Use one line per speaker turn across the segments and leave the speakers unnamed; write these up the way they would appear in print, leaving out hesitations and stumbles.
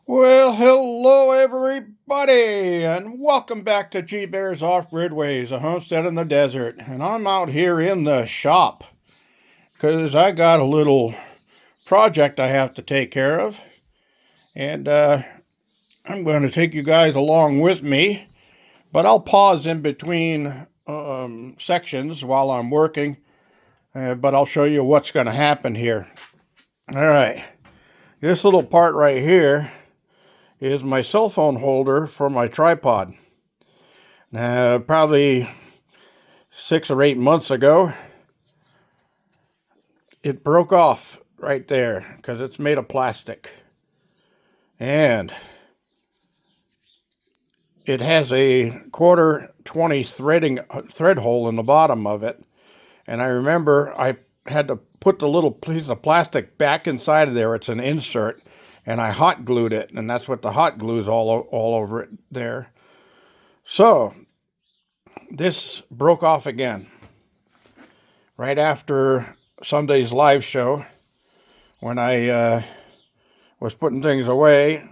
Well, hello everybody, and welcome back to GBear's Off-Grid Ways, a homestead in the desert. And I'm out here in the shop because I got a little project I have to take care of, and I'm going to take you guys along with me. But I'll pause in between sections while I'm working, but I'll show you what's going to happen here. All right, this little part right here is my cell phone holder for my tripod. Now, probably 6 or 8 months ago, it broke off right there because it's made of plastic. And it has a 1/4 thread hole in the bottom of it. And I remember I had to put the little piece of plastic back inside of there. It's an insert. And I hot glued it, and that's what the hot glue is all over it there. So this broke off again right after Sunday's live show. When I was putting things away,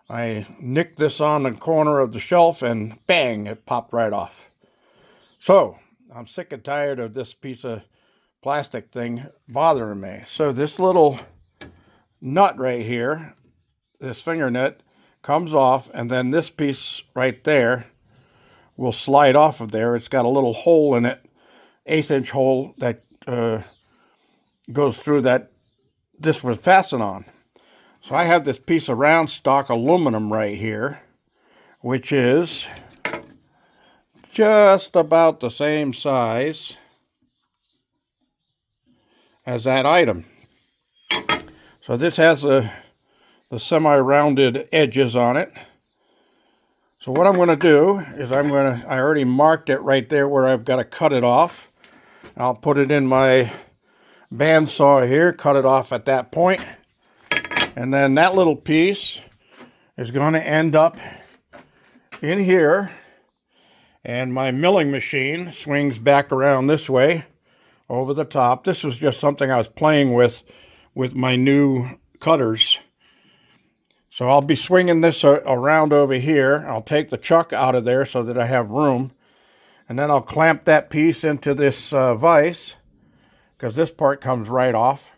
I nicked this on the corner of the shelf, and bang, it popped right off. So I'm sick and tired of this piece of plastic thing bothering me. So this little nut right here, this finger nut, comes off, and then this piece right there will slide off of there. It's got a little hole in it, 1/8 hole that goes through that this would fasten on. So I have this piece of round stock aluminum right here, which is just about the same size as that item. So this has the semi-rounded edges on it. So what I'm going to do is I already marked it right there where I've got to cut it off. I'll put it in my bandsaw here, cut it off at that point. And then that little piece is going to end up in here. And my milling machine swings back around this way over the top. This was just something I was playing with my new cutters. So I'll be swinging this around over here. I'll take the chuck out of there so that I have room. And then I'll clamp that piece into this vise, because this part comes right off.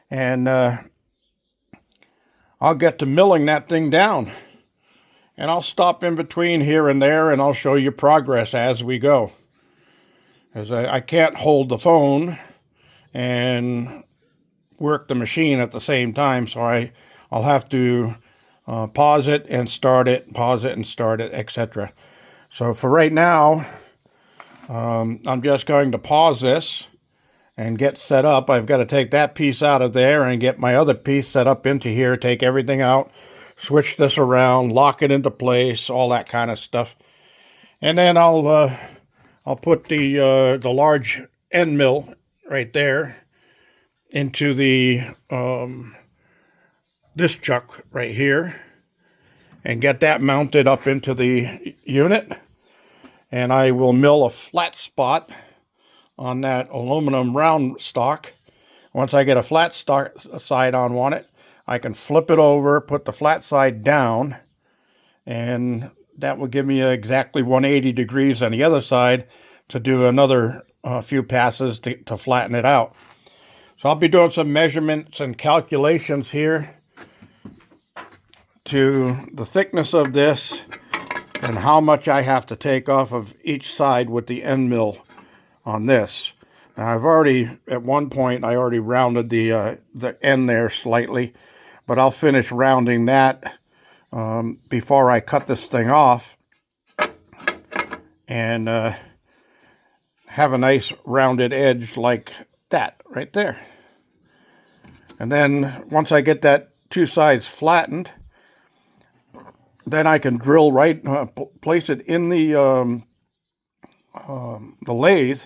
And I'll get to milling that thing down. And I'll stop in between here and there, and I'll show you progress as we go. As I can't hold the phone and work the machine at the same time, so I'll have to pause it and start it, pause it and start it, etc. So for right now, I'm just going to pause this and get set up. I've got to take that piece out of there and get my other piece set up into here, take everything out, switch this around, lock it into place, all that kind of stuff. And then I'll put the large end mill right there into the this chuck right here, and get that mounted up into the unit. And I will mill a flat spot on that aluminum round stock. Once I get a flat side on it, I can flip it over, put the flat side down, and that will give me exactly 180 degrees on the other side to do another few passes to flatten it out. So I'll be doing some measurements and calculations here to the thickness of this and how much I have to take off of each side with the end mill on this. Now I've already, at one point, I already rounded the end there slightly, but I'll finish rounding that before I cut this thing off and have a nice rounded edge like that right there. And then once I get that two sides flattened, then I can drill right, place it in the lathe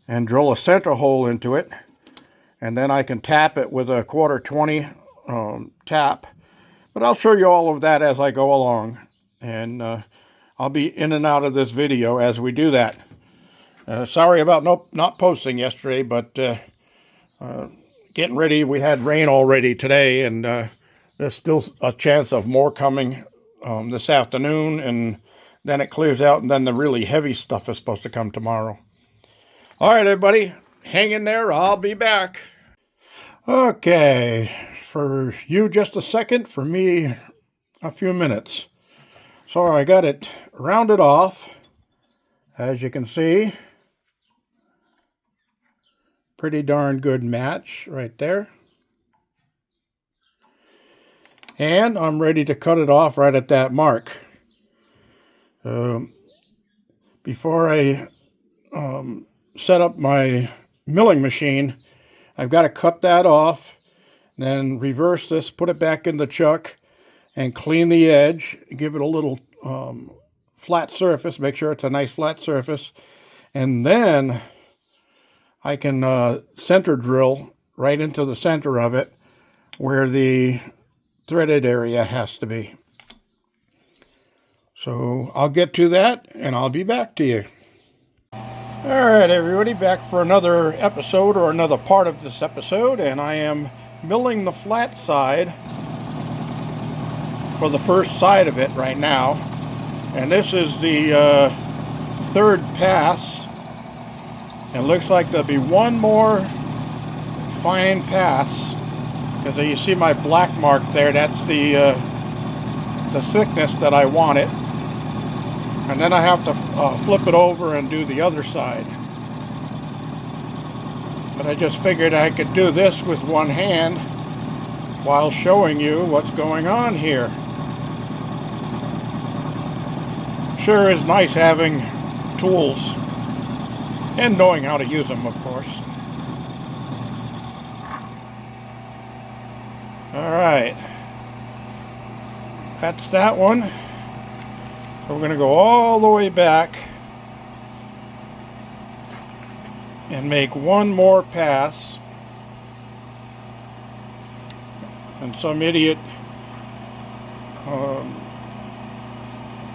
and drill a center hole into it, and then I can tap it with a 1/4 tap. But I'll show you all of that as I go along, and I'll be in and out of this video as we do that. Sorry about not posting yesterday, but getting ready. We had rain already today, and there's still a chance of more coming this afternoon, and then it clears out, and then the really heavy stuff is supposed to come tomorrow. All right, everybody, hang in there. I'll be back. Okay, for you just a second, for me a few minutes. So I got it rounded off, as you can see. Pretty darn good match right there. And I'm ready to cut it off right at that mark. Before I set up my milling machine, I've got to cut that off, then reverse this, put it back in the chuck, and clean the edge, give it a little flat surface, make sure it's a nice flat surface, and then I can center drill right into the center of it where the threaded area has to be. So I'll get to that and I'll be back to you. All right, everybody, back for another episode, or another part of this episode, and I am milling the flat side for the first side of it right now. And this is the third pass. It looks like there'll be one more fine pass, because you see my black mark there. That's the thickness that I want it. And then I have to flip it over and do the other side. But I just figured I could do this with one hand while showing you what's going on here. Sure is nice having tools and knowing how to use them, of course. All right, that's that one. So we're going to go all the way back and make one more pass. And some idiot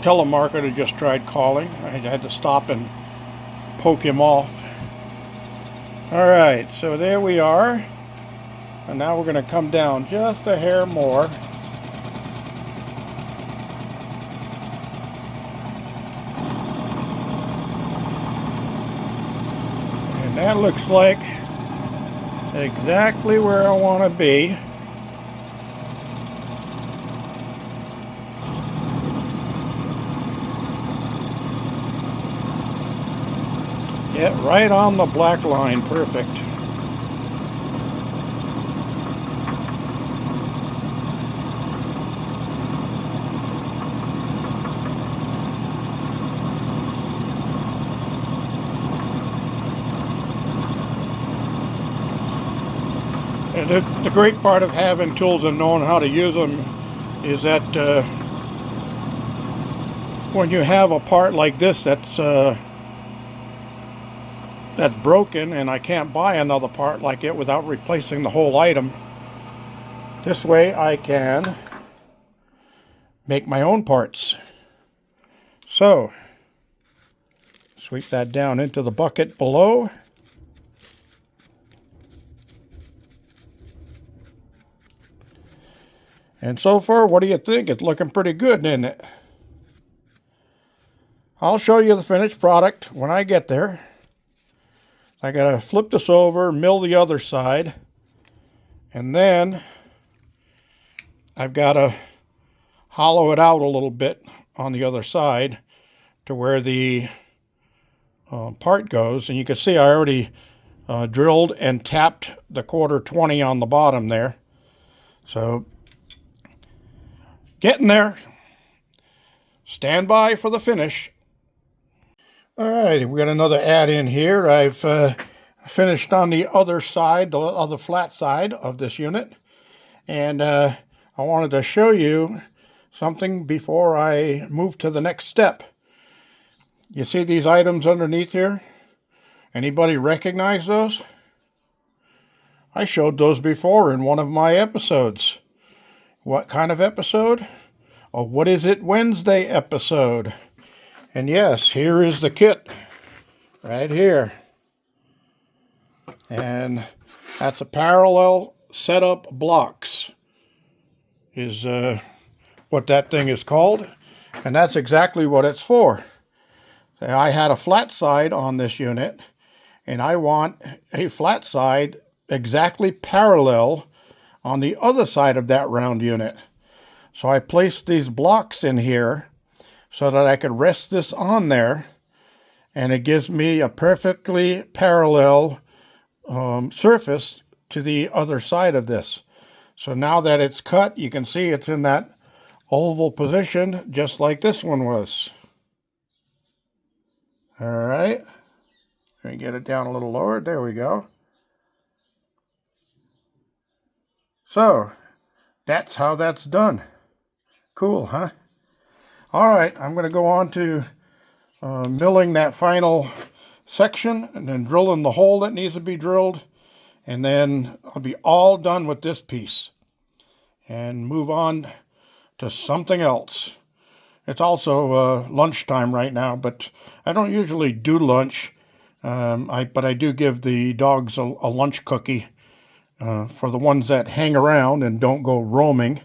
telemarketer just tried calling. I had to stop and poke him off. All right, so there we are. And now we're going to come down just a hair more. And that looks like exactly where I want to be. Yeah, right on the black line, perfect. And the great part of having tools and knowing how to use them is that when you have a part like this that's broken and I can't buy another part like it without replacing the whole item, this way I can make my own parts. So sweep that down into the bucket below. And so far, what do you think? It's looking pretty good, isn't it? I'll show you the finished product when I get there. I gotta flip this over, mill the other side, and then I've gotta hollow it out a little bit on the other side to where the part goes. And you can see I already drilled and tapped the 1/4 on the bottom there. So getting there. Stand by for the finish. All right, we got another add-in here. I've finished on the other side, the other flat side of this unit. And I wanted to show you something before I move to the next step. You see these items underneath here? Anybody recognize those? I showed those before in one of my episodes. What kind of episode? A What Is It Wednesday episode. And yes, here is the kit right here. And that's a parallel setup blocks. is what that thing is called, and that's exactly what it's for. I had a flat side on this unit, and I want a flat side exactly parallel on the other side of that round unit. So I placed these blocks in here so that I could rest this on there, and it gives me a perfectly parallel surface to the other side of this. So now that it's cut, you can see it's in that oval position just like this one was. All right, let me get it down a little lower. There we go. So that's how that's done. Cool, huh? All right, I'm going to go on to milling that final section and then drilling the hole that needs to be drilled, and then I'll be all done with this piece and move on to something else. It's also lunchtime right now, but I don't usually do lunch. But I do give the dogs a lunch cookie for the ones that hang around and don't go roaming.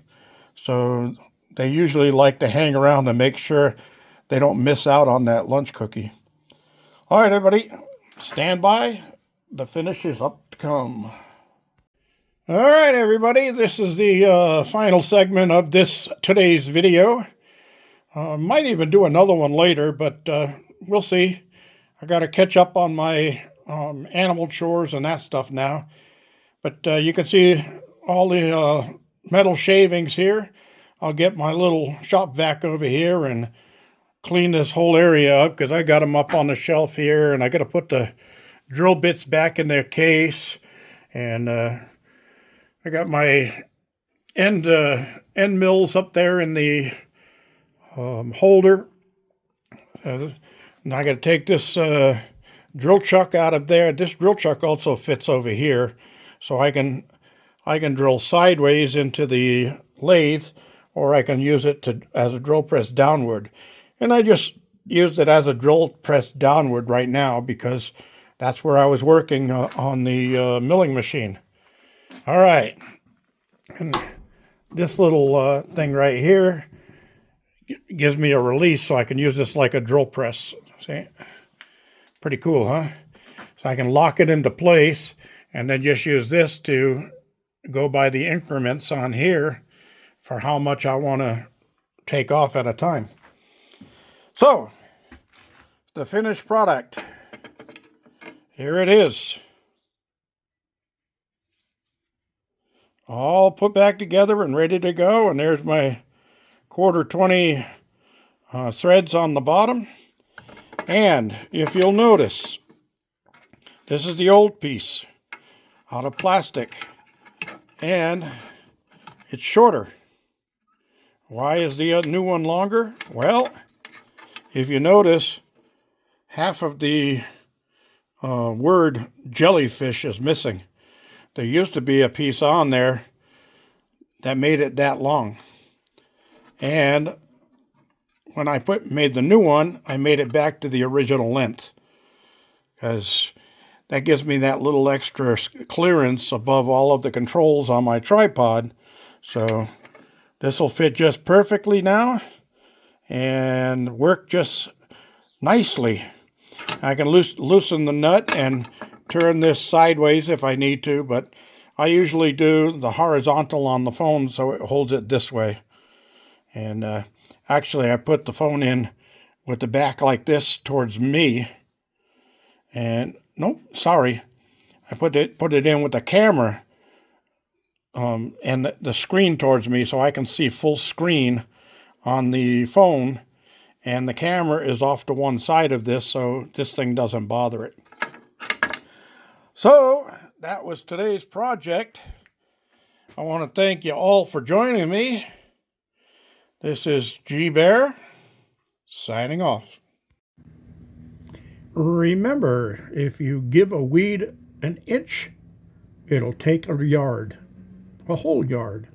So they usually like to hang around to make sure they don't miss out on that lunch cookie. All right, everybody, stand by. The finish is up to come. All right, everybody, this is the final segment of today's video. Might even do another one later, but we'll see. I got to catch up on my animal chores and that stuff now. But you can see all the metal shavings here. I'll get my little shop vac over here and clean this whole area up, because I got them up on the shelf here, and I got to put the drill bits back in their case. And I got my end mills up there in the holder. And I got to take this drill chuck out of there. This drill chuck also fits over here, so I can drill sideways into the lathe, or I can use it as a drill press downward. And I just used it as a drill press downward right now because that's where I was working on the milling machine. All right, and this little thing right here gives me a release, so I can use this like a drill press. See? Pretty cool, huh? So I can lock it into place and then just use this to go by the increments on here for how much I want to take off at a time. So, the finished product. Here it is. All put back together and ready to go. And there's my 1/4 threads on the bottom. And if you'll notice, this is the old piece out of plastic, and it's shorter. Why is the new one longer? Well, if you notice, half of the word jellyfish is missing. There used to be a piece on there that made it that long. And when I made the new one, I made it back to the original length, because that gives me that little extra clearance above all of the controls on my tripod. So this will fit just perfectly now and work just nicely. I can loosen the nut and turn this sideways if I need to, but I usually do the horizontal on the phone so it holds it this way. And actually I put the phone in with the back like this towards me. And nope, sorry. I put it in with the camera and the screen towards me, so I can see full screen on the phone, and the camera is off to one side of this, so this thing doesn't bother it. So that was today's project. I want to thank you all for joining me. This is GBear signing off. Remember, if you give a weed an inch, it'll take a yard, a whole yard.